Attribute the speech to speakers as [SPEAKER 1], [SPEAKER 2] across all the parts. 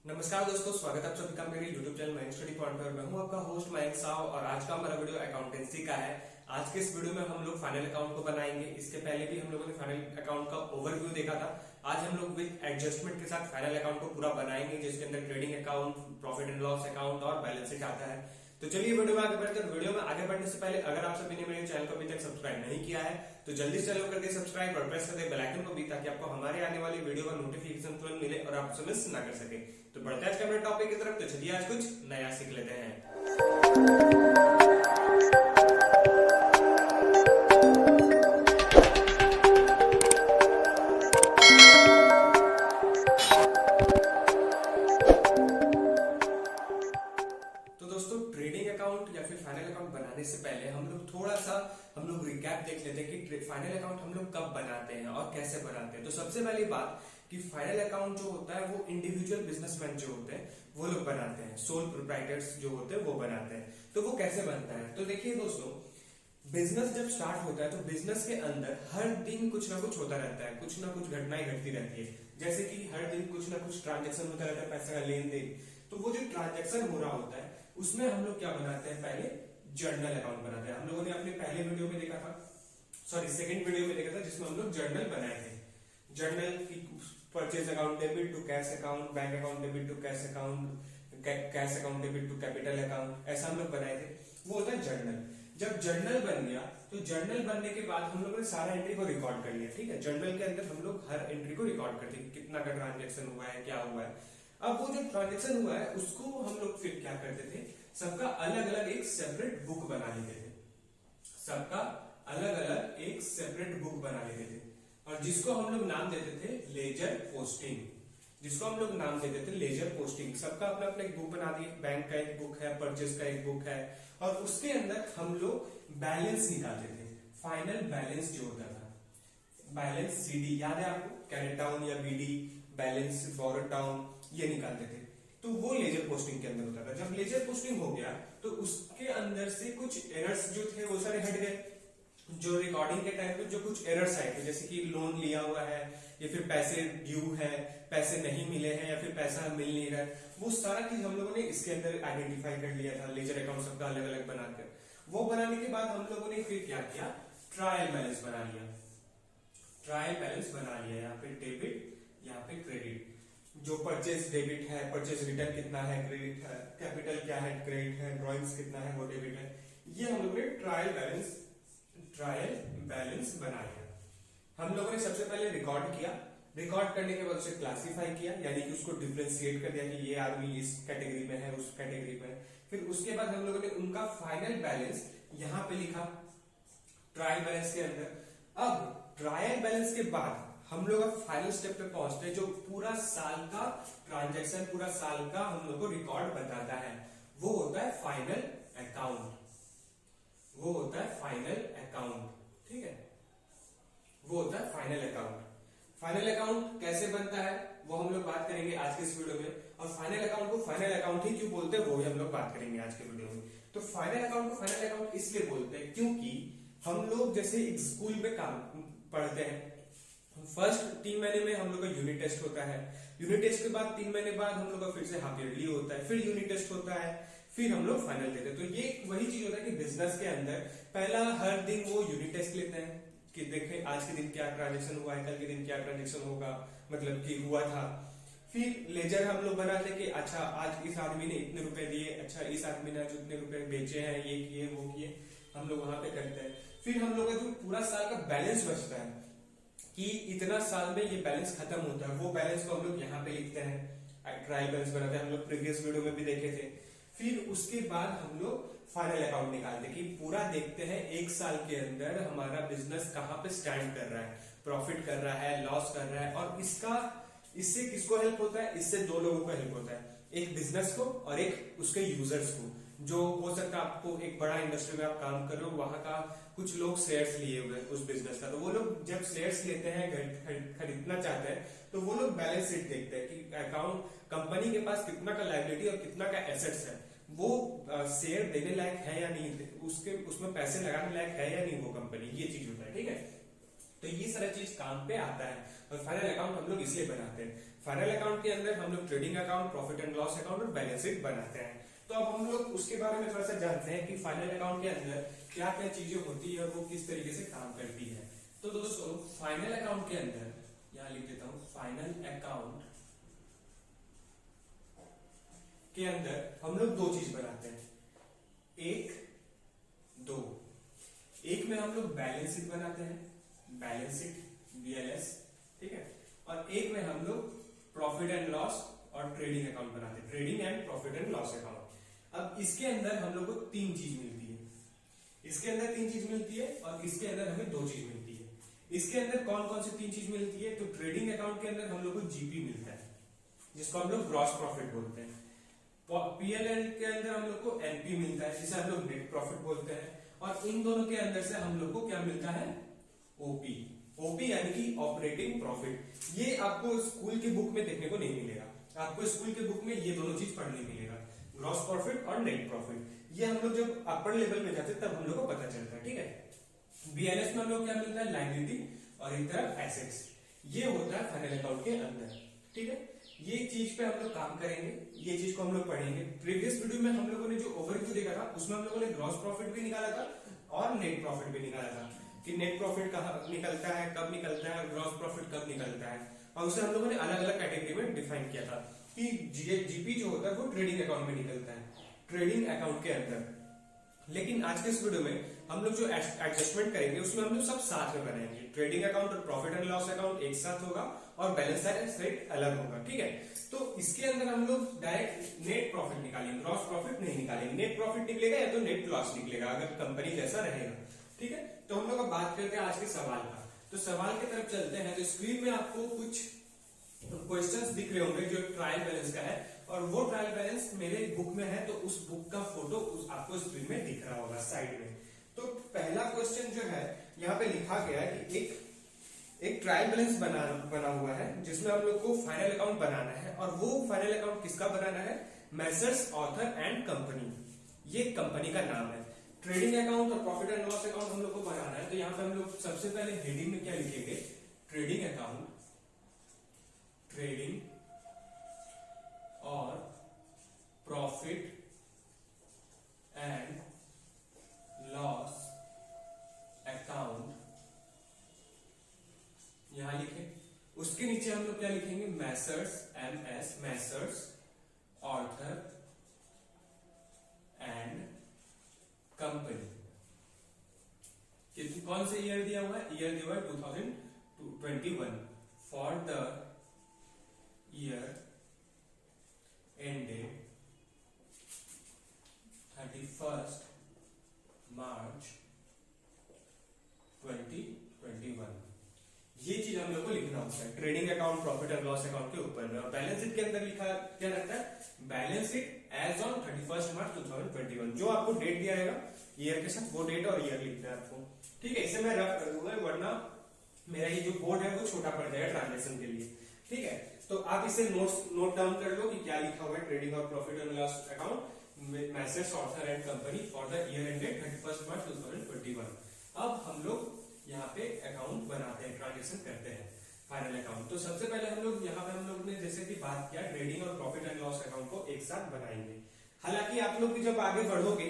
[SPEAKER 1] नमस्कार दोस्तों, स्वागत है आप सभी का मेरे YouTube channel mind study point पर। मैं हूं आपका होस्ट मयंक साव और आज का हमारा वीडियो अकाउंटेंसी का है। आज के इस वीडियो में हम लोग फाइनल अकाउंट को बनाएंगे। इसके पहले भी हम लोगों ने फाइनल अकाउंट का ओवरव्यू देखा था। आज हम लोग विद एडजस्टमेंट के साथ फाइनल अकाउंट को पूरा बनाएंगे, जिसके अंदर trading account, profit and loss account और बैलेंस शीट आता है। तो चलिए वीडियो में आगे बढ़ते हैं। वीडियो में आगे बढ़ने से पहले अगर आप सभी ने मेरे चैनल को अभी तक सब्सक्राइब नहीं किया है तो जल्दी से चैनल कर दे सब्सक्राइब और प्रेस कर दे बेल आइकन को भी, ताकि आपको हमारे आने वाली वीडियो का नोटिफिकेशन तुरंत मिले और आप उसे मिस ना कर सके। तो बढ़ते हैं आज के हमारे टॉपिक की तरफ। तो चलिए आज कुछ नया सीख लेते हैं। तो दोस्तों, ट्रेडिंग अकाउंट या फिर फाइनल अकाउंट बनाने से पहले हम लोग रिकैप देख लेते हैं कि फाइनल अकाउंट हम लोग कब बनाते हैं और कैसे बनाते हैं। तो सबसे पहली बात कि फाइनल अकाउंट जो होता है वो इंडिविजुअल बिजनेसमैन जो होते हैं वो लोग बनाते हैं, सोल प्रोप्राइटर्स जो होते हैं वो बनाते हैं। तो वो कैसे बनता है, तो देखिए दोस्तों, बिजनेस जब स्टार्ट होता है तो बिजनेस के अंदर हर दिन कुछ ना कुछ होता रहता है, कुछ ना कुछ घटनाएं घटती रहती है। जैसे कि हर दिन कुछ ना कुछ ट्रांजेक्शन होता रहता है, पैसा का लेन देन। तो वो जो ट्रांजेक्शन हो रहा होता है उसमें हम लोग क्या बनाते हैं, पहले जर्नल अकाउंट बनाते हैं। हम लोगों ने अपने पहले वीडियो में देखा था, सेकंड वीडियो में देखा था, जिसमें हम लोग जर्नल बनाए थे। जर्नल की purchase account debit to cash account, bank account debit to cash account, cash account debit to capital account, ऐसा हम लोग बनाए थे। वो होता है जर्नल। जब जर्नल बन गया तो जर्नल बनने के बाद हम लोगों ने सारा एंट्री को रिकॉर्ड कर लिया। ठीक है, जर्नल के अंदर हम लोग हर एंट्री को रिकॉर्ड करते हैं, कितना का ट्रांजेक्शन हुआ है, क्या हुआ है। अब वो जो ट्रांजेक्शन हुआ है उसको हम लोग फिर क्या करते थे, सबका अलग अलग एक सेपरेट बुक बना लेते थे। सबका अलग अलग एक सेपरेट बुक बना लेते थे और जिसको हम लोग नाम देते थे लेजर पोस्टिंग। जिसको हम लोग नाम देते थे लेजर पोस्टिंग। सबका अपना अपना एक बुक बना दिए। बैंक का एक बुक है, परचेज का एक बुक है और उसके अंदर हम लोग बैलेंस निकालते थे। फाइनल बैलेंस जो होता था, बैलेंस सीडी याद है आपको, कैरेट डाउन या बीडी, बैलेंस फॉरवर्ड डाउन, ये निकालते थे। तो वो लेजर पोस्टिंग के अंदर होता था। जब लेजर पोस्टिंग हो गया तो उसके अंदर से कुछ एरर्स जो थे वो सारे हट गए। जो रिकॉर्डिंग के टाइम पे जो कुछ एरर्स आए थे, जैसे कि लोन लिया हुआ है या फिर पैसे ड्यू है, पैसे नहीं मिले हैं या फिर पैसा मिल नहीं रहा है, वो सारा चीज हम लोगों ने इसके अंदर आइडेंटिफाई कर लिया था। लेजर अकाउंट सबका अलग अलग बनाकर, वो बनाने के बाद हम लोगों ने फिर क्या किया, ट्रायल बैलेंस बना लिया। ट्रायल बैलेंस बना लिया, यहाँ पे डेबिट, यहाँ पे क्रेडिट। जो परचेज डेबिट है, परचेज रिटर्न कितना है, क्रेडिट है, कैपिटल क्या है, क्रेडिट है, ड्रॉइंग्स कितना है, वो डेबिट है। ये हम लोगों ने ट्रायल बैलेंस बनाया। हम लोगों ने सबसे पहले रिकॉर्ड किया। रिकॉर्ड करने के बाद उसे क्लासिफाई किया, यानी कि उसको डिफरेंशिएट कर दिया कि ये आदमी इस कैटेगरी में है, उस कैटेगरी में है। फिर उसके बाद हम लोगों ने उनका फाइनल बैलेंस यहाँ पे लिखा ट्रायल बैलेंस के अंदर। अब ट्रायल बैलेंस के बाद हम लोग अब फाइनल स्टेप पे पहुंचते हैं, जो पूरा साल का ट्रांजैक्शन, पूरा साल का हम लोग को रिकॉर्ड बताता है। वो होता है फाइनल अकाउंट। वो होता है फाइनल अकाउंट। ठीक है, वो होता है फाइनल अकाउंट। फाइनल अकाउंट कैसे बनता है वो हम लोग बात करेंगे आज के इस वीडियो में। और फाइनल अकाउंट को फाइनल अकाउंट ही क्यों बोलते हैं वो भी हम लोग बात करेंगे आज के वीडियो में। तो फाइनल अकाउंट को फाइनल अकाउंट इसलिए बोलते हैं क्योंकि हम लोग जैसे एक स्कूल में काम पढ़ते हैं, फर्स्ट 3 महीने में हम लोग का यूनिट टेस्ट होता है। यूनिट टेस्ट के बाद 3 महीने बाद हम लोग का फिर से हाफ ईयरली होता है, फिर यूनिट टेस्ट होता है, फिर हम लोग फाइनल देते हैं। तो ये वही चीज होता है कि बिजनेस के अंदर पहला हर दिन वो यूनिट टेस्ट लेते हैं कि देखें आज के दिन क्या ट्रांजेक्शन हुआ है, कल के दिन क्या ट्रांजेक्शन होगा, मतलब कि हुआ था। फिर लेजर हम लोग बनाते कि अच्छा आज इस आदमी ने इतने रुपए दिए, अच्छा इस आदमी ने आज उतने रुपए बेचे हैं, ये किए वो किए, हम लोग वहां पे करते हैं। फिर हम लोग का जो पूरा साल का बैलेंस बचता है कि इतना साल में ये बैलेंस खत्म होता है, वो बैलेंस को हम लोग यहाँ पे लिखते हैं, ट्रायल बैलेंस बनाते हैं। हम लोग प्रीवियस वीडियो में भी देखे थे। फिर उसके बाद हम लोग फाइनल अकाउंट निकालते हैं कि पूरा देखते हैं एक साल के अंदर हमारा बिजनेस कहाँ पे स्टैंड कर रहा है, प्रॉफिट कर रहा है, लॉस कर रहा है। और इससे किसको हेल्प होता है, इससे दो लोगों को हेल्प होता है, एक बिजनेस को और एक उसके यूजर्स को। जो हो सकता है आपको एक बड़ा इंडस्ट्री में आप काम कर रहे हो, वहां का कुछ लोग शेयर्स लिए हुए उस बिजनेस का, तो वो लोग जब शेयर्स लेते हैं, खरीदना चाहते हैं, तो वो लोग बैलेंस शीट देखते हैं कि अकाउंट कंपनी के पास कितना का लायबिलिटी और कितना का एसेट्स है, वो शेयर देने लायक है या नहीं, उसमें पैसे लगाने लायक है या नहीं वो कंपनी, ये चीज होता है। ठीक है, तो ये सारा चीज काम पे आता है और फाइनल अकाउंट हम लोग इसलिए बनाते हैं। फाइनल अकाउंट के अंदर हम लोग trading account, profit and loss account और बैलेंस शीट बनाते हैं। तो अब हम लोग उसके बारे में थोड़ा सा जानते हैं कि फाइनल अकाउंट के अंदर क्या क्या चीजें होती है और वो किस तरीके से काम करती है। तो दोस्तों फाइनल अकाउंट के अंदर, यहां लिख देता हूं, फाइनल अकाउंट के अंदर हम लोग दो चीज बनाते हैं, एक दो। एक में हम लोग बैलेंस शीट बनाते हैं, बैलेंस शीट BLS, ठीक है, और एक में हम लोग प्रॉफिट एंड लॉस और ट्रेडिंग अकाउंट बनाते हैं, trading and profit and loss account. अब इसके अंदर हम लोग को तीन चीज मिलती है, इसके अंदर तीन चीज मिलती है और इसके अंदर हमें दो चीज मिलती है। इसके अंदर कौन कौन सी तीन चीज मिलती है? तो ट्रेडिंग अकाउंट के अंदर हम लोग को GP मिलता है, जिसको हम लोग ग्रॉस प्रॉफिट बोलते हैं। PL के अंदर हम लोग को NP मिलता है, जिसे हम लोग नेट प्रॉफिट बोलते हैं। और इन दोनों के अंदर से हम लोग को क्या मिलता है? OP यानी कि ऑपरेटिंग प्रॉफिट। ये आपको स्कूल की बुक में देखने को नहीं मिलेगा, आपको स्कूल के बुक में ये दोनों चीज पढ़ने मिलेगा, ग्रॉस प्रॉफिट और नेट प्रॉफिट। ये हम लोग जब अपर लेवल में जाते हैं तब हम लोग को पता चलता है, ठीक है। BLS में हम लोग क्या मिलता है? लायबिलिटी और एक तरफ एसेट्स। ये होता है फाइनल अकाउंट के अंदर, ठीक है। ये चीज पे हम लोग काम करेंगे, ये चीज को हम लोग पढ़ेंगे। प्रीवियस वीडियो में हम लोगों ने जो ओवरव्यू देखा था उसमें हम लोगों ने ग्रॉस प्रॉफिट भी निकाला था और नेट प्रॉफिट भी निकाला था कि नेट प्रॉफिट कहाँ निकलता है, कब निकलता है, ग्रॉस प्रॉफिट कब निकलता है। और उसे हम लोगों ने अलग अलग कैटेगरी में डिफाइन किया था कि GP जो होता है वो ट्रेडिंग अकाउंट में निकलता है, ट्रेडिंग अकाउंट के अंदर। लेकिन आज के इस वीडियो में हम लोग जो एडजस्टमेंट करेंगे उसमें हम लोग सब साथ में बनाएंगे। ट्रेडिंग अकाउंट और प्रॉफिट एंड लॉस अकाउंट एक साथ होगा और बैलेंस शीट अलग होगा, ठीक है। तो इसके अंदर हम लोग डायरेक्ट नेट प्रॉफिट निकालेंगे, ग्रॉस प्रॉफिट नहीं निकालेंगे। नेट प्रॉफिट निकलेगा या तो नेट लॉस निकलेगा अगर कंपनी जैसा रहेगा, ठीक है। तो हम लोग अब बात करते हैं आज के सवाल का। तो सवाल की तरफ चलते हैं। तो स्क्रीन में आपको कुछ क्वेश्चंस दिख रहे होंगे जो ट्रायल बैलेंस का है, और वो ट्रायल बैलेंस मेरे बुक में है, तो उस बुक का फोटो आपको स्क्रीन में दिख रहा होगा साइड में। तो पहला क्वेश्चन जो है यहाँ पे लिखा गया है कि एक ट्रायल बैलेंस बना हुआ है जिसमें हम लोग को फाइनल अकाउंट बनाना है, और वो फाइनल अकाउंट किसका बनाना है? मैसर्स ऑथर एंड कंपनी, ये कंपनी का नाम है। ट्रेडिंग अकाउंट और प्रॉफिट एंड लॉस अकाउंट हम लोग को बनाना है। तो यहाँ पे हम लोग सबसे पहले हेडिंग में क्या लिखेंगे? ट्रेडिंग अकाउंट, ट्रेडिंग और प्रॉफिट एंड लॉस अकाउंट यहां लिखे। उसके नीचे हम लोग क्या लिखेंगे? Messrs, MS, Messrs author and company. कौन से ईयर दिया हुआ है? ईयर दिया हुआ है 2021 फॉर द ईयर एंडेड 31 मार्च 2021। ये चीज हम लोग को लिखना होता है trading account, profit and loss account के ऊपर में। और बैलेंस शीट के अंदर लिखा क्या रहता है? बैलेंस शीट एज ऑन 31 मार्च 2021। जो आपको डेट दिया रहेगा ईयर के साथ, वो डेट और ईयर लिखना है आपको, ठीक है। इसे मैं रफ कर दूंगा वरना मेरा ये जो बोर्ड है वो छोटा पड़ जाएगा ट्रांसलेशन के लिए, ठीक है। तो आप इसे नोट डाउन कर लो कि क्या लिखा हुआ है ट्रेडिंग और profit and loss account, message author and company for the year ended 31 मार्च 2021। अब हम लोग यहाँ पे अकाउंट बनाते हैं, ट्रांजेक्शन करते हैं फाइनल अकाउंट। तो सबसे पहले हम लोग यहाँ पे हम लोग ने जैसे कि बात किया ट्रेडिंग और प्रॉफिट एंड लॉस अकाउंट को एक साथ बनाएंगे। हालांकि आप लोग जब आगे बढ़ोगे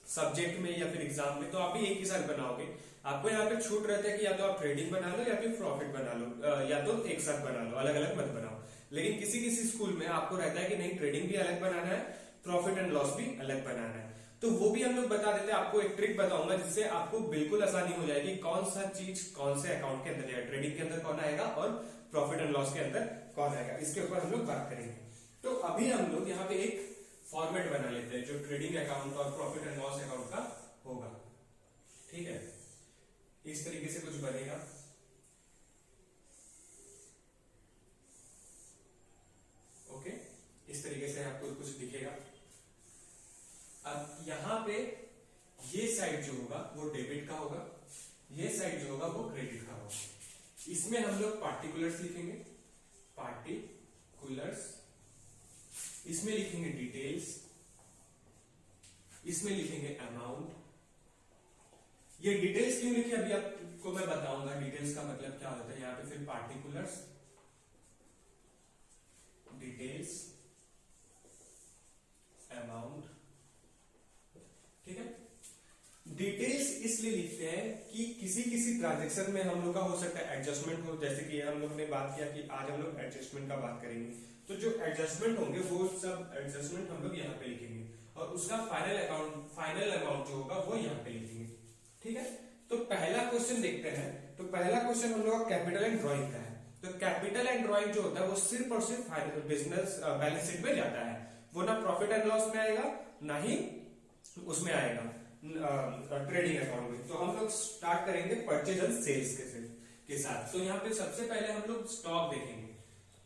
[SPEAKER 1] सब्जेक्ट में या फिर एग्जाम में तो आप भी एक ही साथ बनाओगे। आपको यहाँ पे छूट रहता है कि या तो आप ट्रेडिंग बना लो या फिर प्रॉफिट बना लो, या तो एक साथ बना लो, अलग अलग मत बनाओ। लेकिन किसी किसी स्कूल में आपको रहता है कि नहीं ट्रेडिंग भी अलग बनाना है, प्रॉफिट एंड लॉस भी अलग बनाना है। तो वो भी हम लोग बता देते हैं। आपको एक ट्रिक बताऊंगा जिससे आपको बिल्कुल आसानी हो जाएगी कौन सा चीज कौन से अकाउंट के अंदर जाएगा, ट्रेडिंग के अंदर कौन आएगा और प्रॉफिट एंड लॉस के अंदर कौन आएगा, इसके ऊपर हम लोग बात करेंगे। तो अभी हम लोग यहाँ पे एक फॉर्मेट बना लेते हैं जो ट्रेडिंग अकाउंट और प्रॉफिट एंड लॉस अकाउंट का होगा, ठीक है। इस तरीके से कुछ बनेगा। ओके, इस तरीके से आपको कुछ दिखेगा। अब यहाँ पे ये साइड जो होगा वो डेबिट का होगा, ये साइड जो होगा वो क्रेडिट का होगा। इसमें हम लोग पार्टिकुलर्स लिखेंगे, पार्टिकुलर्स, इसमें लिखेंगे डिटेल्स, इसमें लिखेंगे अमाउंट, ये डिटेल्स क्यों लिखे अभी आपको मैं बताऊंगा डिटेल्स का मतलब क्या होता है। यहाँ पे फिर पार्टिकुलर्स, डिटेल्स, अमाउंट, ठीक है। डिटेल्स इसलिए लिखते हैं कि किसी किसी ट्रांजेक्शन में हम लोग का हो सकता है एडजस्टमेंट हो, जैसे कि हम लोग ने बात किया कि आज हम लोग एडजस्टमेंट का बात करेंगे, तो जो एडजस्टमेंट होंगे वो सब एडजस्टमेंट हम लोग यहाँ पे लिखेंगे और उसका फाइनल अमाउंट जो होगा वो यहाँ पे लिखेंगे, ठीक है। तो पहला क्वेश्चन देखते हैं। तो पहला क्वेश्चन हम लोग का कैपिटल एंड ड्राइंग का है। तो कैपिटल एंड ड्राइंग जो होता है वो सिर्फ और सिर्फ बिजनेस बैलेंस शीट में जाता है, वो ना प्रॉफिट एंड लॉस में आएगा ना ही उसमें आएगा ट्रेडिंग अकाउंट में। तो हम लोग स्टार्ट करेंगे परचेज एंड सेल्स के साथ। तो यहाँ पे सबसे पहले हम लोग स्टॉक देखेंगे।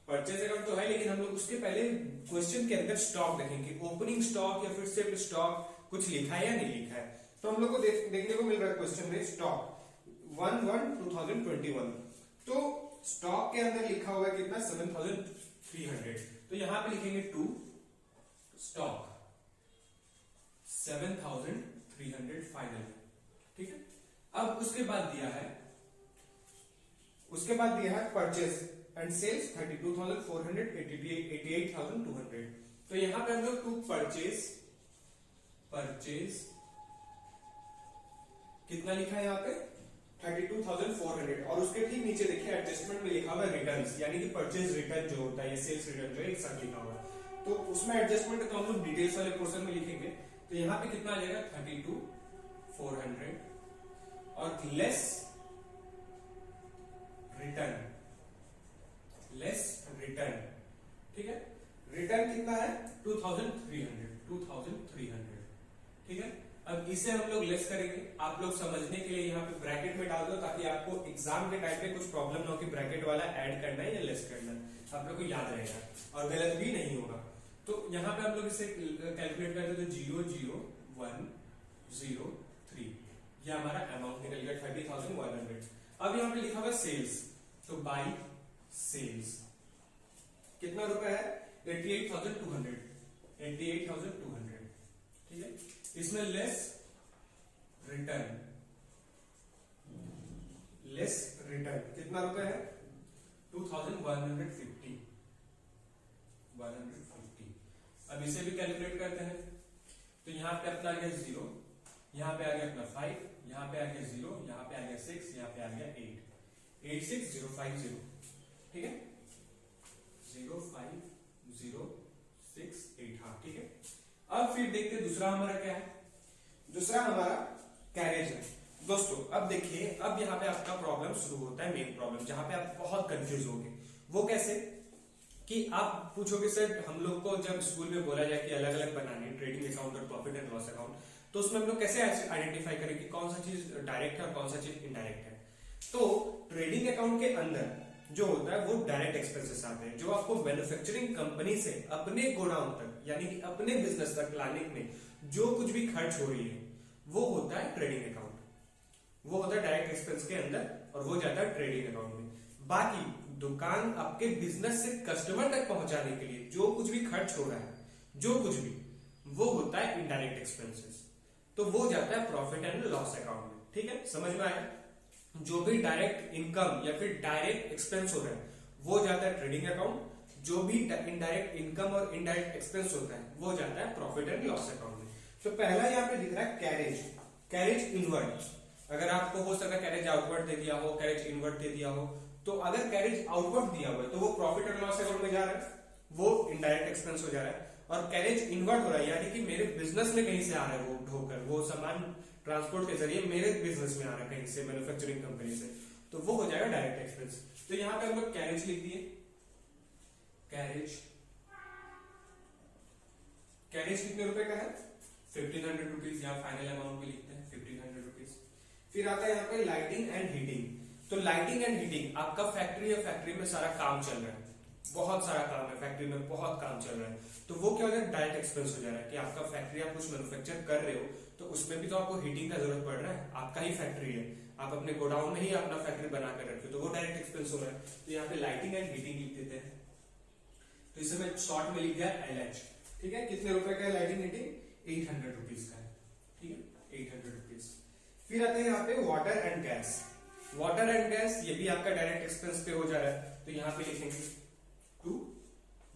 [SPEAKER 1] परचेज अकाउंट तो है लेकिन हम लोग उसके पहले क्वेश्चन के अंदर स्टॉक देखेंगे, ओपनिंग स्टॉक या फिर सिर्फ स्टॉक कुछ लिखा है या नहीं लिखा है। तो हम लोग को देखने को मिल रहा है क्वेश्चन में स्टॉक 1/1/2021। तो स्टॉक के अंदर लिखा हुआ है कितना 7300। तो यहाँ पे लिखेंगे टू स्टॉक 7300 फाइनल, ठीक है। अब उसके बाद दिया है परचेज एंड सेल्स 32,400 88,200। तो यहां पे हम लोग टू परचेज कितना लिखा है यहाँ पे 32,400 और उसके ठीक नीचे देखिए एडजस्टमेंट में लिखा हुआ है रिटर्न्स, यानी कि परचेज रिटर्न जो होता है या सेल्स रिटर्न जो है एक साथ लिखा हुआ है। तो उसमें एडजस्टमेंट है तो हम लोग डिटेल्स वाले पोर्शन में लिखेंगे। तो यहाँ पे कितना आ जाएगा 32,400 और लेस रिटर्न, ठीक है। रिटर्न कितना है 2,300, ठीक है। अब इसे हम लोग लेस करेंगे। आप लोग समझने के लिए यहाँ पे ब्रैकेट में डाल दो ताकि आपको एग्जाम के टाइम पे कुछ प्रॉब्लम ना हो कि ब्रैकेट वाला ऐड करना है या लेस करना है, आप लोग को याद रहेगा और गलत भी नहीं होगा। तो यहाँ पे हम लोग इसे कैलकुलेट करते हैं तो 00103 ये हमारा अमाउंट निकल गया 30,100। अब यहाँ पे लिखा हुआ सेल्स, तो बाई सेल्स कितना रुपए है 88,200, ठीक है। इसमें लेस रिटर्न कितना रुपए है 2,150। अब इसे भी कैलकुलेट करते हैं। तो यहाँ पे अपना आ गया 0, यहाँ पे आ गया अपना 5, यहाँ पे आ गया 0, यहाँ पे आ गया 6, यहाँ पे आ गया 8, 86050, ठीक है 05068, हाँ ठीक है। अब फिर देखते हैं दूसरा हमारा क्या है। दूसरा हमारा कैरेज है। दोस्तों अब देखिए, अब यहाँ पे आपका प्रॉब्लम शुरू होता है, मेन प्रॉब्लम जहां पे आप बहुत कंफ्यूज होंगे। वो कैसे कि आप पूछोगे सर हम लोग को जब स्कूल में बोला जाए कि अलग अलग बनाने ट्रेडिंग अकाउंट और प्रॉफिट एंड लॉस अकाउंट, तो उसमें हम लोग कैसे आइडेंटिफाई करें कि कौन सा चीज डायरेक्ट है और कौन सा चीज इनडायरेक्ट है। तो ट्रेडिंग अकाउंट के अंदर जो होता है वो डायरेक्ट एक्सपेंसेस आते हैं, जो आपको मैन्युफैक्चरिंग कंपनी से अपने गोडाउन तक यानी कि अपने बिजनेस तक लाने में जो कुछ भी खर्च हो रही है वो होता है ट्रेडिंग अकाउंट, वो होता है डायरेक्ट एक्सपेंस के अंदर और वो जाता है ट्रेडिंग अकाउंट में। बाकी दुकान आपके बिजनेस से कस्टमर तक पहुंचाने के लिए जो कुछ भी खर्च हो रहा है, जो कुछ भी, वो होता है इनडायरेक्ट एक्सपेंसेस, तो वो जाता है प्रॉफिट एंड लॉस अकाउंट में। ठीक है, समझ में आया। जो भी डायरेक्ट इनकम या फिर डायरेक्ट एक्सपेंस हो रहा है वो जाता है ट्रेडिंग अकाउंट, जो भी इनडायरेक्ट इनकम और इनडायरेक्ट एक्सपेंस होता है वो जाता है प्रॉफिट एंड लॉस अकाउंट में। तो पहला यहाँ पे दिख रहा है कैरेज इनवर्ड। अगर आपको हो सकता है कैरेज आउटवर्ड दे दिया हो, कैरेज इनवर्ड दे दिया हो, तो अगर कैरेज आउटवर्ड दिया हुआ है तो वो प्रॉफिट एंड लॉस अकाउंट में जा रहा है, वो इनडायरेक्ट एक्सपेंस हो जा रहा है। और कैरेज इनवर्ड हो रहा है यानी कि मेरे बिजनेस में कहीं से आ रहा है वो ढोकर, वो सामान ट्रांसपोर्ट के जरिए मेरे बिजनेस में आ रहा है कहीं से, मैन्युफैक्चरिंग कंपनी से, तो वो हो जाएगा डायरेक्ट एक्सपेंस। तो यहां पे हम लोग कैरेज लिख दिए, कैरेज कितने रुपए का है 1500 रुपीज, यहाँ फाइनल अमाउंट भी लिखते हैं 1500 रुपीज। फिर आता है यहाँ पे लाइटिंग एंड हीटिंग। तो लाइटिंग एंड हीटिंग आपका फैक्ट्री है, फैक्ट्री में सारा काम चल रहा है, बहुत सारा काम है फैक्ट्री में, बहुत काम चल रहा है, तो वो क्या हो जाएगा डायरेक्ट एक्सपेंस हो जा रहा है कि आपका फैक्ट्री आप कुछ मैन्युफैक्चर कर रहे हो तो उसमें भी तो आपको हीटिंग का जरूरत पड़ रहा है, आपका ही फैक्ट्री है, आप अपने गोडाउन में ही अपना फैक्ट्री बना कर रखे हो, तो वो डायरेक्ट एक्सपेंस हो रहा है। तो यहाँ पे लाइटिंग एंड हीटिंग लिख देते हैं। तो इसे मैं शॉर्ट में लिख दिया LH। ठीक है, कितने रुपए का है लाइटिंग हीटिंग 800 रुपीज का है, ठीक है 800 रुपीज। फिर आते हैं यहाँ पे water and gas. Water and gas ये भी आपका डायरेक्ट एक्सपेंस पे हो जा रहा है, तो यहाँ पे लिखेंगे टू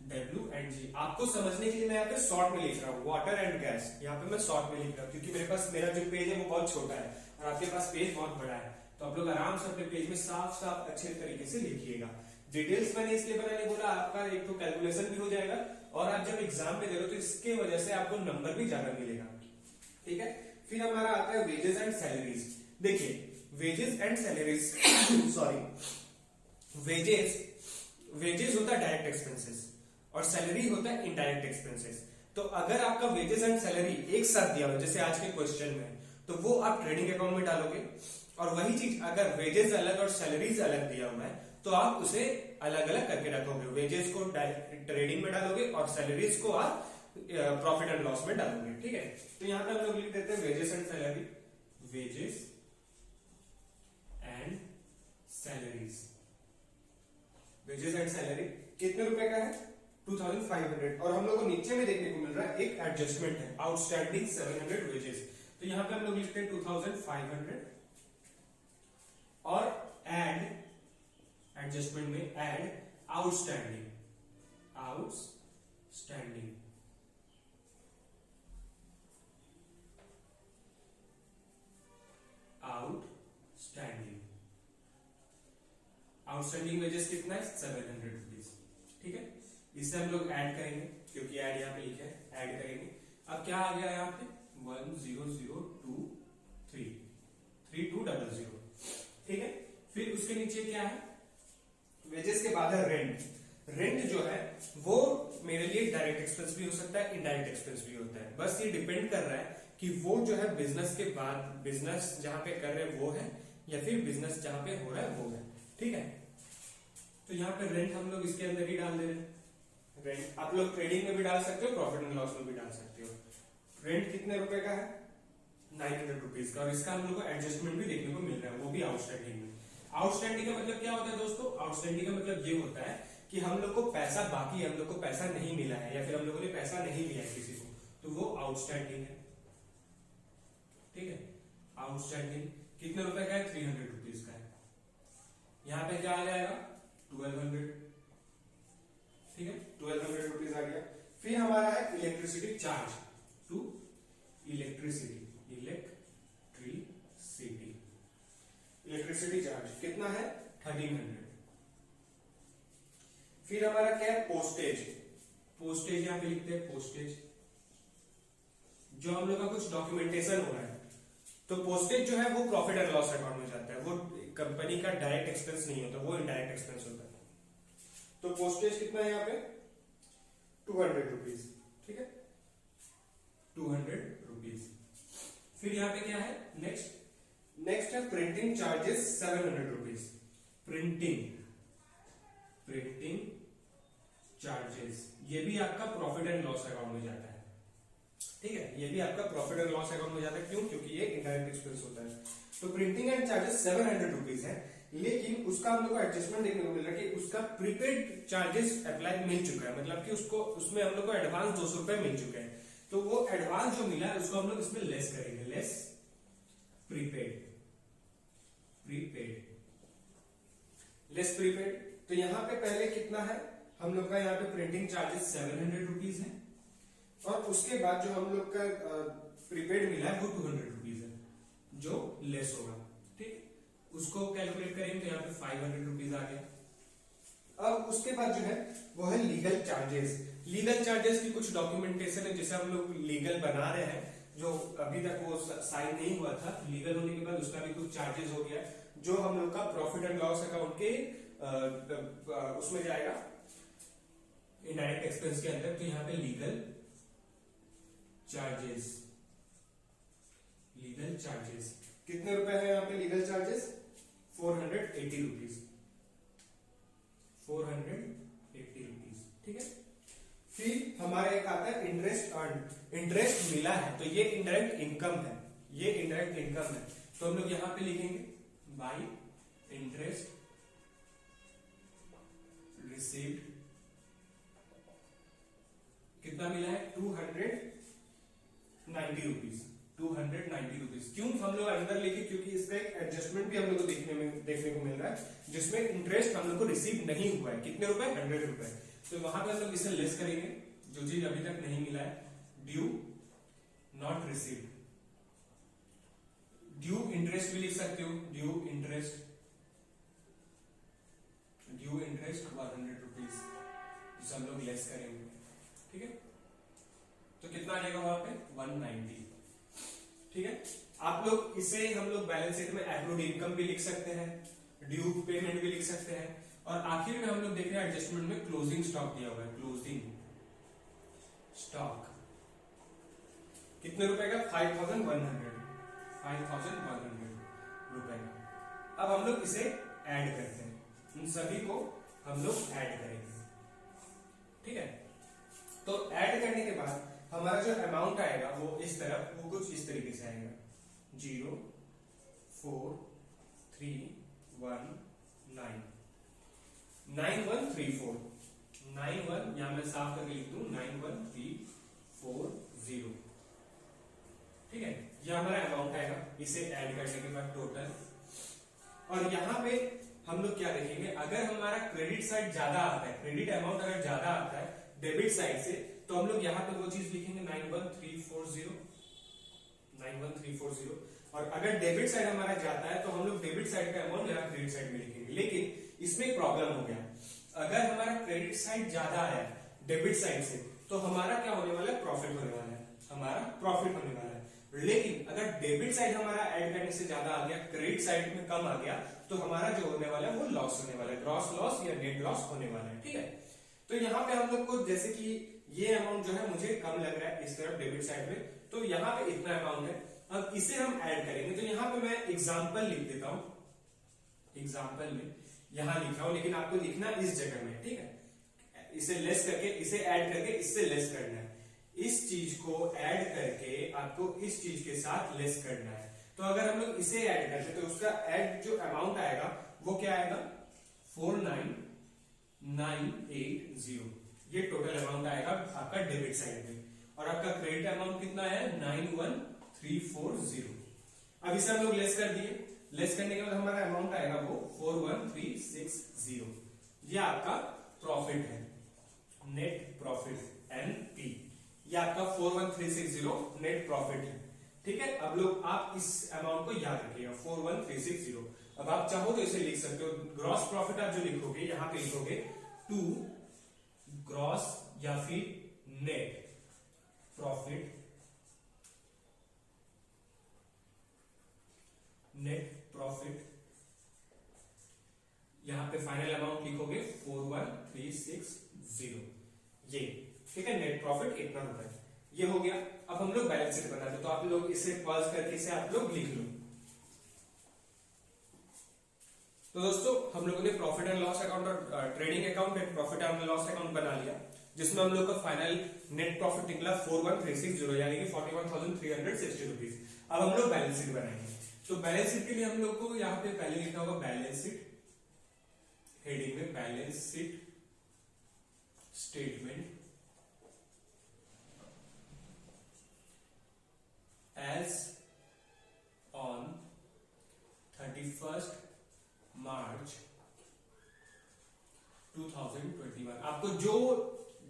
[SPEAKER 1] W&G। आपको समझने के लिए मैं यहाँ पे शॉर्ट में लिख रहा हूँ वाटर एंड गैस, यहाँ पे मैं शॉर्ट में लिख रहा हूँ क्योंकि मेरे पास मेरा जो पेज है वो बहुत छोटा है और आपके पास पेज बहुत बड़ा है, तो आप लोग आराम से अपने पेज में साफ साफ अच्छे तरीके से लिखिएगा। डिटेल्स मैंने इसलिए बनाने बोला, आपका एक तो कैलकुलेशन भी हो जाएगा और आप जब एग्जाम में दे रहे हो तो इसके वजह से आपको नंबर भी ज्यादा मिलेगा। ठीक है, फिर हमारा आता है वेजेस एंड सैलरीज। देखिए wages and salaries sorry, wages होता है डायरेक्ट एक्सपेंसेस और सैलरी होता है इनडायरेक्ट एक्सपेंसेस। तो अगर आपका वेजेस एंड सैलरी एक साथ दिया हो जैसे आज के क्वेश्चन में, तो वो आप ट्रेडिंग अकाउंट में डालोगे, और वही चीज अगर वेजेस अलग और सैलरीज अलग दिया हुआ है तो आप उसे अलग अलग करके रखोगे। वेजेस को ट्रेडिंग में डालोगे और सैलरीज को आप प्रॉफिट एंड लॉस में डालोगे। ठीक है, तो यहां पे हम लोग लिख देते हैं wages and salary, wages and salaries. Wages and salary कितने रुपए का है? 2500। और हम लोग को नीचे में देखने को मिल रहा है एक एडजस्टमेंट है, आउटस्टैंडिंग 700 वेजेस, तो यहां पे हम लोग लिखते हैं 2500 और एड एडजस्टमेंट में एड आउटस्टैंडिंग आउटस्टैंडिंग वेजेस कितना है? 700 रुपीज। ठीक है, इससे हम लोग ऐड करेंगे क्योंकि ऐड यहाँ पे लिखा है, ऐड करेंगे। अब क्या आ गया यहाँ पे? 100233200। ठीक है, फिर उसके नीचे क्या है? वेजेस के बाद है रेंट। रेंट जो है वो मेरे लिए डायरेक्ट एक्सपेंस भी हो सकता है, इनडायरेक्ट एक्सपेंस भी होता है। बस ये डिपेंड कर रहा है कि वो जो है बिजनेस के बाद, बिजनेस जहां पे कर रहे हैं वो है या फिर बिजनेस जहां पे हो रहा है वो है। ठीक है, तो यहाँ पे रेंट हम लोग इसके अंदर ही डाल दे रहे हैं। रेंट आप लोग ट्रेडिंग में भी डाल सकते हो, प्रॉफिट एंड लॉस में भी डाल सकते हो। रेंट कितने रुपए का है? 900 रुपीज का, और इसका हम लोग को एडजस्टमेंट भी देखने को मिल रहा है, वो भी आउटस्टैंडिंग में। आउटस्टैंडिंग का मतलब क्या होता है दोस्तों? आउटस्टैंडिंग का मतलब ये होता है कि हम लोग को पैसा बाकी है, हम लोग को पैसा नहीं मिला है या फिर हम लोगों ने पैसा नहीं लिया है किसी को, तो वो आउटस्टैंडिंग है। ठीक है, आउटस्टैंडिंग कितने रुपए का है? 300 रुपीज का है। यहां पे क्या आ जाएगा? 1200। ठीक है, 1200 रुपीज आ गया। फिर हमारा है electricity charge, to electricity charge कितना है? 1300। फिर हमारा क्या है? पोस्टेज। पोस्टेज यहां पे लिखते हैं, पोस्टेज जो हम लोग का कुछ डॉक्यूमेंटेशन हो रहा है, तो पोस्टेज जो है वो प्रॉफिट एंड लॉस अकाउंट में जाता है, वो कंपनी का डायरेक्ट एक्सपेंस नहीं होता, वो इनडायरेक्ट एक्सपेंस होता है। तो पोस्टेज कितना है यहाँ पे? 200 रुपीज। ठीक है, 200 रुपीज। फिर यहाँ पे क्या है? नेक्स्ट है printing charges 700 rupees. Printing charges ये भी आपका प्रॉफिट एंड लॉस अकाउंट में जाता है। ठीक है, ये भी आपका प्रॉफिट एंड लॉस अकाउंट में जाता है। क्यों? क्योंकि ये इनडायरेक्ट एक्सपेंस होता है। तो प्रिंटिंग एंड चार्जेस 700 रुपीज है, लेकिन उसका हम लोग को एडजस्टमेंट देखने को मिल रहा है कि उसका प्रीपेड चार्जेस अप्लाई मिल चुका है, मतलब कि उसको उसमें हम लोग को एडवांस 200 रुपए मिल चुके हैं, तो वो एडवांस जो मिला है उसको हम लोग इसमें लेस करेंगे, लेस प्रीपेड। तो यहां पे पहले कितना है हम लोग का? यहाँ पे प्रिंटिंग चार्जेस 700 रुपीज है, और उसके बाद जो हम लोग का प्रीपेड मिला है वो 200 रुपीज है, जो लेस होगा। ठीक, उसको कैलकुलेट करेंगे तो यहाँ पे 500 रुपीज आ गया। अब उसके बाद जो है वो है लीगल चार्जेस। लीगल चार्जेस की कुछ डॉक्यूमेंटेशन है, जैसे हम लोग लीगल बना रहे हैं, जो अभी तक वो साइन नहीं हुआ था, लीगल होने के बाद उसका भी कुछ चार्जेस हो गया, जो हम लोग का प्रॉफिट एंड लॉस अकाउंट के उसमें जाएगा, इनडायरेक्ट एक्सपेंस के अंदर। तो यहाँ पे लीगल चार्जेस कितने रुपए है यहाँ पे? Legal charges 480 rupees. 480 रुपीज। ठीक है, फिर हमारा एक आता है इंटरेस्ट अर्न। इंटरेस्ट मिला है तो ये इनडायरेक्ट इनकम है, ये इनडायरेक्ट इनकम है, तो हम लोग यहां पे लिखेंगे बाय इंटरेस्ट रिसीव्ड। कितना मिला है? 290 रुपीज। 290 रुपीज। क्यों हम लोग अंडर लिखे? क्योंकि इसका एक एडजस्टमेंट भी हम लोग को देखने को मिल रहा है जिसमें इंटरेस्ट हम लोग को रिसीव नहीं हुआ है। कितने रुपए? 100 रुपए। तो वहां पे हम लोग इसे लेस करेंगे, जो चीज अभी तक नहीं मिला है, due not received. Due interest भी लिख सकते हो, ड्यू इंटरेस्ट 100 रुपीज, जिसे हम लोग लेस करेंगे। ठीक है, तो कितना आ जाएगा वहां पे? 190। ठीक है, आप लोग इसे हम लोग बैलेंस शीट में एक्रूड इनकम भी लिख सकते हैं, ड्यू पेमेंट भी लिख सकते हैं, और आखिर में हम लोग देख रहे हैं एडजस्टमेंट में क्लोजिंग स्टॉक दिया हुआ है। क्लोजिंग स्टॉक कितने रुपए का? 5100 रुपए का। अब हम लोग इसे ऐड करते हैं, उन सभी को हम लोग ऐड करेंगे। ठीक है, तो ऐड करने के बाद हमारा जो अमाउंट आएगा वो इस तरफ, वो कुछ इस तरीके से आएगा, 0 4 3 1 9 9134 91, यहां मैं साफ करके लिख दूं 91340। ठीक है, ये हमारा अमाउंट आएगा। इसे ऐड करने के बाद टोटल, और यहां पे हम लोग क्या देखेंगे, अगर हमारा क्रेडिट साइड ज्यादा आता है, क्रेडिट अमाउंट अगर ज्यादा आता है डेबिट साइड से, तो हम लोग यहाँ पे वो चीज लिखेंगे 91340। और अगर डेबिट साइड हमारा जाता है तो हम लोग डेबिट साइड का अमाउंट यहाँ क्रेडिट साइड में लिखेंगे। लेकिन इसमें एक प्रॉब्लम हो गया, अगर हमारा क्रेडिट साइड ज्यादा है डेबिट साइड से, तो हमारा क्या होने वाला है? प्रॉफिट होने वाला है, हमारा प्रॉफिट होने वाला है। लेकिन अगर डेबिट साइड हमारा ऐड करने से ज्यादा आ गया, क्रेडिट साइड में कम आ गया, तो हमारा जो होने वाला है वो लॉस होने वाला है, ग्रॉस लॉस या नेट लॉस होने वाला है। ठीक है, तो यहाँ पे हम लोग को जैसे कि ये अमाउंट जो है मुझे कम लग रहा है इस तरफ डेबिट साइड में, तो यहाँ पे इतना अमाउंट है। अब इसे हम ऐड करेंगे, तो यहाँ पे मैं एग्जांपल लिख देता हूं, एग्जांपल में यहां लिख रहा हूं, लेकिन आपको लिखना इस जगह में। ठीक है, इसे लेस करके, इसे ऐड करके इससे लेस करना है, इस चीज को ऐड करके आपको इस चीज के साथ लेस करना है। तो अगर हम लोग इसे ऐड करते हैं तो उसका ऐड जो अमाउंट आएगा वो क्या आएगा? 49980। ये टोटल अमाउंट आएगा आपका डेबिट साइड में, और आपका क्रेडिट अमाउंट कितना है? 91340। अब इसे हम लोग लेस कर दिए, लेस करने के बाद हमारा अमाउंट आएगा वो 41360। ये आपका प्रॉफिट है, नेट प्रॉफिट एनपी। ये आपका 41360 नेट प्रॉफिट है। ठीक है, अब लोग आप इस अमाउंट को याद रखिएगा, 41360। अब आप चाहो तो इसे लिख सकते हो, ग्रॉस प्रॉफिट आप जो लिखोगे यहां पे लिखोगे टू ग्रॉस या फिर नेट प्रॉफिट, नेट प्रॉफिट, यहां पे फाइनल अमाउंट लिखोगे 41360। ये ठीक है, नेट प्रॉफिट इतना रुपए, ये हो गया। अब हम लोग बैलेंस शीट बनाते हैं, तो आप लोग इसे पॉज करके इसे आप लोग लिख लो। तो दोस्तों हम लोगों ने प्रॉफिट एंड लॉस अकाउंट और trading account and profit and loss account बना लिया, जिसमें हम लोग का फाइनल नेट प्रॉफिट निकला 41360, यानी कि 41,360 रुपीज। अब हम लोग बैलेंस शीट बनाएंगे। तो बैलेंस शीट के लिए हम लोग को यहाँ पे पहले लिखना होगा बैलेंस शीट, हेडिंग में balance sheet statement as on 31st March 2021। आपको जो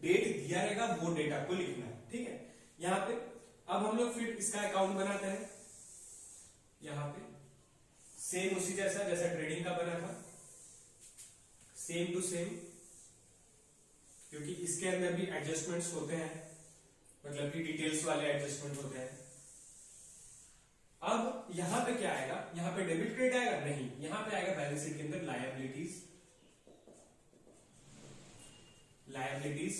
[SPEAKER 1] डेट दिया रहेगा वो डेट आपको लिखना है। ठीक है, यहां पे अब हम लोग फिर इसका अकाउंट बनाते हैं। यहां पे सेम उसी जैसा ट्रेडिंग का बना था, सेम टू सेम, क्योंकि इसके अंदर भी एडजस्टमेंट्स होते हैं, मतलब कि डिटेल्स वाले एडजस्टमेंट होते हैं। अब यहां पे क्या आएगा? यहां पे डेबिट क्रेडिट आएगा? नहीं, यहां पे आएगा बैलेंस शीट के अंदर liabilities, liabilities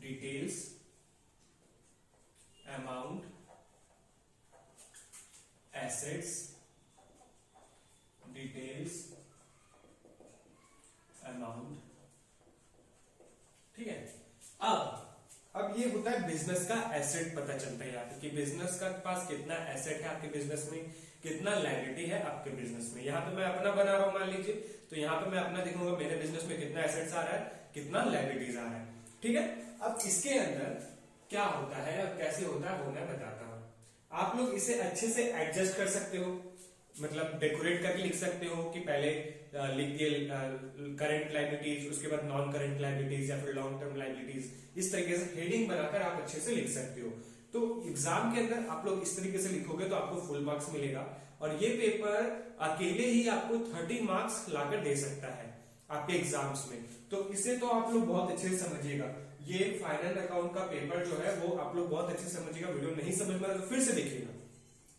[SPEAKER 1] details amount assets details amount. ठीक है, अब ये होता है बिजनेस का एसेट, पता चलता है यहाँ पे कि बिजनेस का पास कितना एसेट है आपके बिजनेस में, कितना लायबिलिटी है आपके बिजनेस में। यहाँ पे मैं अपना बना रहा हूं मान लीजिए, तो यहाँ पे मैं अपना देखूंगा मेरे बिजनेस में कितना एसेट्स आ रहा है, कितना लायबिलिटीज आ रहा है। ठीक है, अब इसके अंदर क्या होता है और कैसे होता है वो मैं बताता हूं। आप लोग इसे अच्छे से एडजस्ट कर सकते हो, मतलब डेकोरेट करके लिख सकते हो कि पहले लिख दिए करंट लायबिलिटीज, उसके बाद नॉन करंट लायबिलिटीज या फिर लॉन्ग टर्म लायबिलिटीज, इस तरीके से हेडिंग बनाकर आप अच्छे से लिख सकते हो। तो एग्जाम के अंदर आप लोग इस तरीके से लिखोगे तो आपको फुल मार्क्स मिलेगा, और ये पेपर अकेले ही आपको 30 मार्क्स लाकर दे सकता है आपके एग्जाम्स में। तो इसे तो आप लोग बहुत अच्छे से समझिएगा, ये फाइनल अकाउंट का पेपर जो है वो आप लोग बहुत अच्छे से समझिएगा। वीडियो नहीं समझ में तो फिर से देखिएगा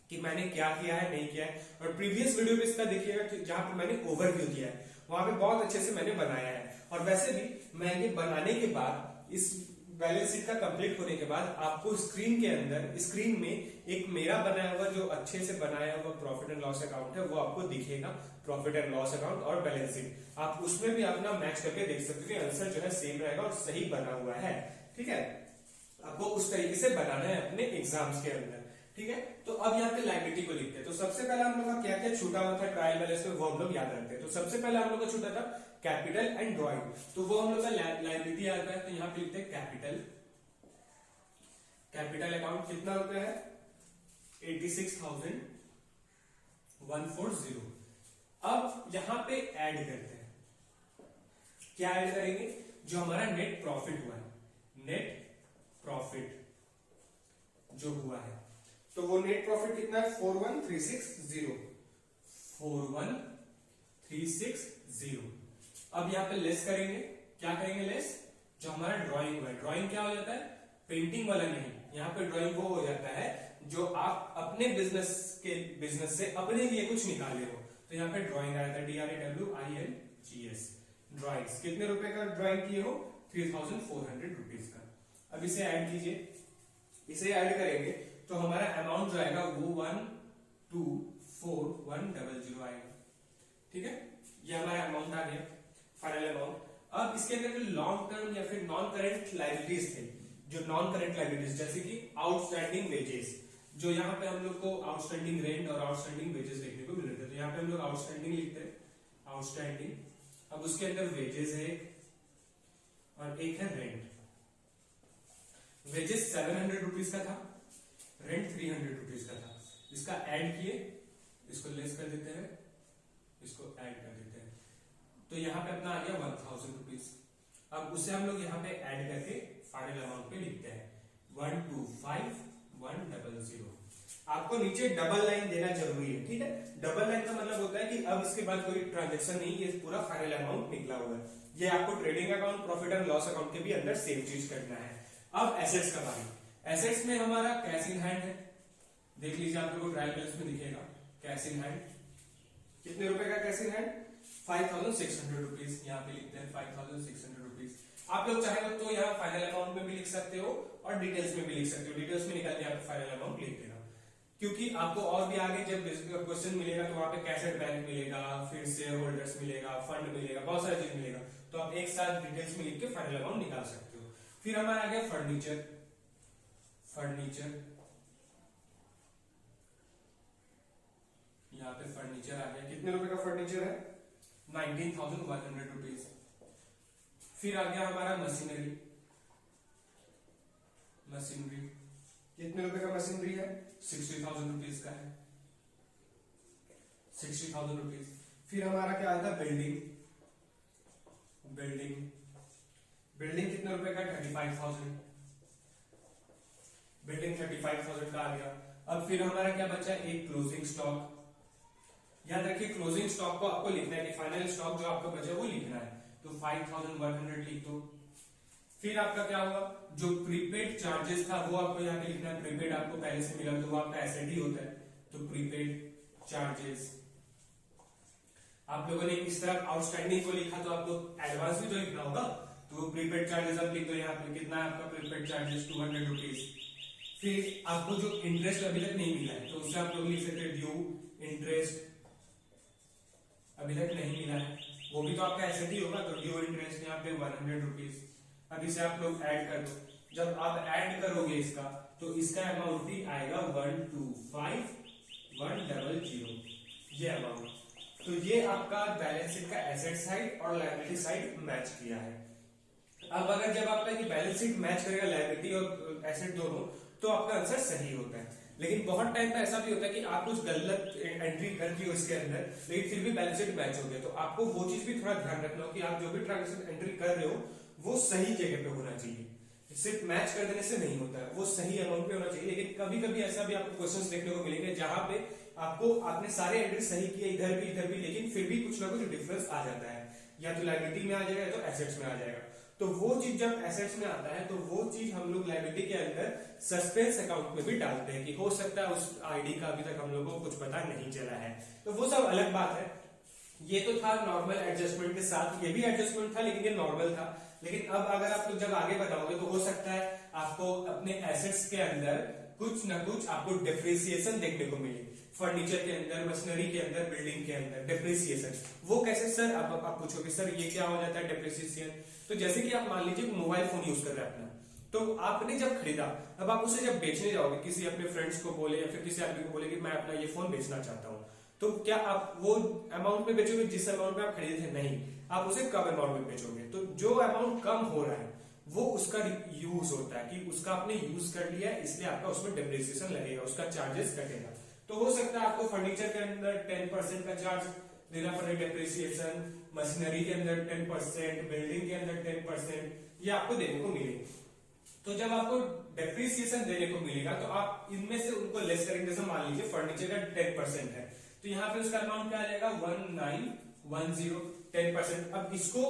[SPEAKER 1] कि मैंने क्या किया है नहीं किया है, और प्रीवियस वीडियो भी इसका देखिएगा जहां पे मैंने ओवरव्यू दिया है, वहां पे बहुत अच्छे से मैंने बनाया है। और वैसे भी मैं ये बनाने के बाद, इस बैलेंस शीट का कंप्लीट होने के बाद, आपको स्क्रीन के अंदर, स्क्रीन में एक मेरा बनाया हुआ जो अच्छे से बनाया हुआ प्रॉफिट एंड लॉस अकाउंट है वो आपको दिखेगा, प्रॉफिट एंड लॉस अकाउंट और बैलेंस शीट। आप उसमें भी अपना मैच करके देख सकते हो, आंसर जो है सेम रहेगा और सही बना हुआ है। ठीक है, आपको उस तरीके से बनाना है अपने एग्जाम्स के अंदर। ठीक है, तो अब यहाँ पे लायबिलिटी को लिखते हैं। तो सबसे पहले हम लोग का क्या क्या छूटा हुआ था ट्रायल बैलेंस में, वो हम लोग याद रखते हैं। तो सबसे पहले हम लोग का छूटा था कैपिटल एंड ड्रॉइंग, तो वो हम लोग का लायबिलिटी आता है। तो यहाँ पे लिखते हैं कैपिटल, कैपिटल अकाउंट कितना रुपया है 86,140। अब यहां पे ऐड करते हैं, क्या ऐड करेंगे, जो हमारा नेट प्रॉफिट हुआ है, नेट प्रॉफिट जो हुआ है, तो वो नेट प्रॉफिट कितना है 41,360, 41,360। अब यहां पे लेस करेंगे, क्या करेंगे लेस, जो हमारा ड्राइंग हुआ है। ड्राइंग क्या हो जाता है, पेंटिंग वाला नहीं, यहाँ पे ड्राइंग वो हो जाता है जो आप अपने बिजनेस से अपने लिए कुछ निकाले हो। तो यहाँ पे ड्राइंग आया था DRAWINGS, ड्राइंग्स कितने रुपए का ड्राइंग किए हो 3,400 रुपीज का। अब इसे ऐड कीजिए, इसे ऐड करेंगे तो हमारा अमाउंट जो आएगा वो 124,100 आएगा। ठीक है, ये हमारा अमाउंट आ गया, फाइनल अमाउंट। अब इसके अंदर जो लॉन्ग टर्म या फिर नॉन करेंट लायबिलिटीज थे, जो नॉन करेंट लायबिलिटीज जैसे कि आउटस्टैंडिंग वेजेस, जो यहाँ पे हम लोग को आउटस्टैंडिंग रेंट और आउटस्टैंडिंग वेजेस देखने को मिल रहे थे। तो यहाँ पे हम लोग आउटस्टैंडिंग लिखते हैं, आउटस्टैंडिंग। अब उसके अंदर वेजेस है और एक है रेंट। वेजेस 700 रुपीज का था, रेंट 300 रुपीज का था। इसका ऐड किए, इसको लेस कर देते हैं, इसको ऐड कर देते हैं, तो यहाँ पे अपना आ गया 1,000 रुपीज। अब उसे हम लोग यहाँ पे ऐड करके फाइनल अमाउंट पे लिखते हैं 125,100। आपको नीचे डबल लाइन देना जरूरी है। ठीक है, डबल लाइन का मतलब होता है कि अब इसके बाद कोई ट्रांजेक्शन नहीं, ये पूरा फाइनल अमाउंट निकला हुआ है। ये आपको trading account, profit and loss account के भी अंदर सेम चीज करना है। अब एसेट्स का बारी, एसेट्स में हमारा कैश इन हैंड है, देख लीजिए आप लोगों को ट्रायल बैलेंस में दिखेगा कैश इन हैंड, कितने रुपए का कैश इन हैंड 5,600 रुपीज। यहाँ पे लिखते हैं 5,600 रुपीज। आप लोग चाहे तो यहाँ फाइनल अमाउंट में भी लिख सकते हो और डिटेल्स में भी लिख सकते हो, डिटेल्स में निकाल के आप फाइनल अमाउंट लिख देना, क्योंकि आपको और भी आगे जब क्वेश्चन मिलेगा तो वहां पे कैश एट बैंक मिलेगा, फिर शेयर होल्डर्स मिलेगा, फंड मिलेगा, बहुत सारी चीज मिलेगा, तो आप एक साथ डिटेल्स में लिख के फाइनल अमाउंट निकाल सकते हो। फिर हमारा आ गया फर्नीचर, फर्नीचर यहाँ पे फर्नीचर आ गया, कितने रुपए का फर्नीचर है 19,100 रुपीज। फिर आ गया हमारा मशीनरी, मशीनरी कितने रुपए का मशीनरी है 60,000 रुपीज का है, 60,000 रुपीज। फिर हमारा क्या आता है बिल्डिंग, बिल्डिंग, बिल्डिंग कितने रुपए का 35,000, बिल्डिंग 35,000 का आ गया। अब फिर हमारा क्या बचा एक क्लोजिंग स्टॉक, याद रखिए क्लोजिंग स्टॉक को आपको लिखना है कि फाइनल स्टॉक जो आपका बचा वो लिखना है, तो 5,100 लिख दो। फिर आपका क्या हुआ, जो प्रीपेड चार्जेस था वो आपको यहाँ पे लिखना है, प्रीपेड आपको पहले से मिला तो वो आपका एसेट ही होता है, तो प्रीपेड चार्जेस। आप लोगों ने इस तरह आउटस्टैंडिंग को लिखा तो आपको एडवांस भी तो लिखना होगा, तो प्रीपेड चार्जेस आप लिख दो यहाँ पे, कितना है आपका प्रीपेड चार्जेस 200 रुपीज। फिर आपको जो इंटरेस्ट अभी तक नहीं मिला है तो उससे आप लोग लिख सकते हैं ड्यू इंटरेस्ट, अभी तक नहीं मिला है, वो भी तो आपका एसेट ही होगा, तो ड्यू इंटरेस्ट यहाँ पे 100 रुपीज। अब इसे आप लोग ऐड कर दो, जब आप ऐड करोगे इसका तो इसका अमाउंट भी आएगा 125,100, ये अमाउंट। तो ये आपका बैलेंस शीट का एसेट साइड और लायबिलिटी साइड मैच किया है। अब अगर जब आपका ये बैलेंस शीट मैच करेगा लायबिलिटी और एसेट दोनों, तो आपका आंसर सही होता है। लेकिन बहुत टाइम पे ऐसा भी होता है कि आप कुछ गलत एंट्री कर दी हो इसके अंदर, लेकिन फिर भी बैलेंस शीट मैच हो गया। तो आपको वो चीज भी थोड़ा ध्यान रखना हो कि आप जो भी ट्रांजेक्शन एंट्री कर रहे हो वो सही जगह पे होना चाहिए। सिर्फ मैच कर देने से नहीं होता है, वो सही अमाउंट पे होना चाहिए। लेकिन कभी कभी ऐसा भी आपको क्वेश्चंस देखने को मिलेंगे जहां पे आपने सारे एंट्री सही किए इधर भी, लेकिन फिर भी कुछ ना कुछ डिफरेंस आ जाता है, या तो लायबिलिटी में आ जाएगा या तो एसेट्स में आ जाएगा। तो वो चीज जब एसेट्स में आता है तो वो चीज हम लोग लायबिलिटी के अंदर सस्पेंस अकाउंट में भी डालते हैं कि हो सकता है उस आईडी का अभी तक हम लोगों को कुछ पता नहीं चला है। तो वो सब अलग बात है। ये तो था नॉर्मल एडजस्टमेंट के साथ, ये भी एडजस्टमेंट था लेकिन ये नॉर्मल था। लेकिन अब अगर आप लोग जब आगे बढ़ाओगे तो हो सकता है आपको अपने एसेट्स के अंदर कुछ ना कुछ आपको डिप्रिसिएशन देखने को मिले। फर्नीचर के अंदर, मशीनरी के अंदर, बिल्डिंग के अंदर डिप्रिसिएशन। वो कैसे सर? आप पूछोगे सर ये क्या हो जाता है डिप्रिसिएशन? तो जैसे कि आप मान लीजिए मोबाइल फोन यूज कर रहे हैं अपना, तो आपने जब खरीदा, अब आप उसे जब बेचने जाओगे, किसी अपने फ्रेंड्स को बोले या फिर किसी आदमी को बोले कि मैं अपना ये फोन बेचना चाहता हूँ, तो क्या आप वो अमाउंट में बेचोगे जिस अमाउंट में आप खरीदे थे? नहीं, आप उसे कम अमाउंट में बेचोगे। तो जो अमाउंट कम हो रहा है वो उसका यूज होता है कि उसका आपने यूज कर लिया है, इसलिए आपका उसमें डिप्रिसिएशन लगेगा, उसका चार्जेस कटेगा। तो हो सकता है आपको फर्नीचर के अंदर 10% का चार्ज देना पड़े डिप्रिसिएशन, मशीनरी के अंदर 10%, बिल्डिंग के अंदर 10%, ये आपको देने को मिले। तो जब आपको डिप्रिसिएशन देने को मिलेगा तो आप इनमें से उनको लेस करेंगे। जैसे मान लीजिए फर्नीचर का 10% है, तो यहाँ पे उसका अमाउंट क्या आ जाएगा? 1910, 10%। अब इसको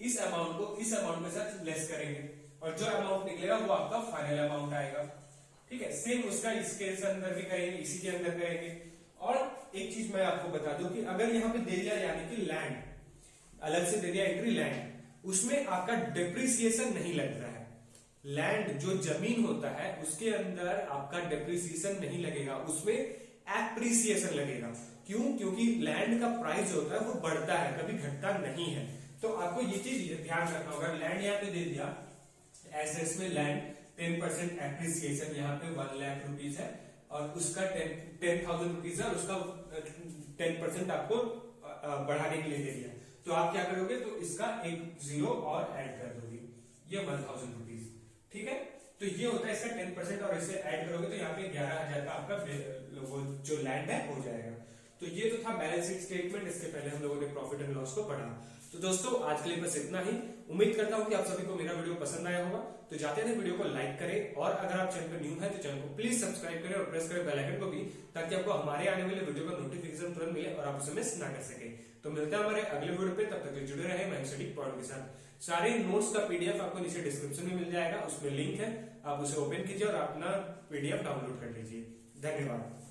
[SPEAKER 1] इस अमाउंट को इस अमाउंट के साथ लेस करेंगे और जो अमाउंट निकलेगा वो आपका फाइनल अमाउंट आएगा। ठीक है, सेम उसका इसके अंदर भी करेंगे, इसी के अंदर करेंगे। और एक चीज मैं आपको बता दूं कि अगर यहाँ पे दे दिया यानी कि लैंड अलग से दे दिया एंट्री लैंड, उसमें आपका डिप्रिसिएशन नहीं लग रहा है। लैंड जो जमीन होता है उसके अंदर आपका डिप्रिसिएशन नहीं लगेगा, उसमें एप्रिसिएशन लगेगा। क्यों? क्योंकि लैंड का प्राइस होता है वो बढ़ता है, कभी घटता नहीं है। तो आपको ये चीज ध्यान रखना होगा। लैंड यहाँ पे दे दिया, एसेट्स में लैंड 10% एप्रिसिएशन, यहाँ पे 1 लाख रुपीज है और उसका 10,000 रुपीज है और उसका 10% आपको बढ़ाने के लिए दे दिया। तो आप क्या करोगे? तो इसका एक जीरो और ऐड कर दोगे, ये 1,000 रुपीज। ठीक है, तो ये होता है इसका 10% और इसे ऐड करोगे तो यहाँ पे 11,000 का आपका वो जो लैंड है हो जाएगा। तो ये तो था बैलेंस शीट स्टेटमेंट। इसके पहले हम लोगों ने प्रॉफिट एंड लॉस को पढ़ा। तो दोस्तों आज के लिए बस इतना ही। उम्मीद करता हूं कि आप सभी को मेरा वीडियो पसंद आया होगा। तो जाते हैं वीडियो को लाइक करें और अगर आप चैनल पर न्यू है तो चैनल को प्लीज सब्सक्राइब करें और प्रेस करें बेल आइकन को भी, ताकि आपको हमारे आने वाले वीडियो का नोटिफिकेशन तुरंत मिले और आप उसे मिस ना कर सके। तो मिलते हैं हमारे अगले वीडियो पे, तब तक जुड़े रहे मैथमेटिक्स पॉइंट के साथ। सारे नोट्स का पीडीएफ आपको नीचे डिस्क्रिप्शन में मिल जाएगा, उसमें लिंक है, आप उसे ओपन कीजिए और अपना पीडीएफ डाउनलोड कर लीजिए। धन्यवाद।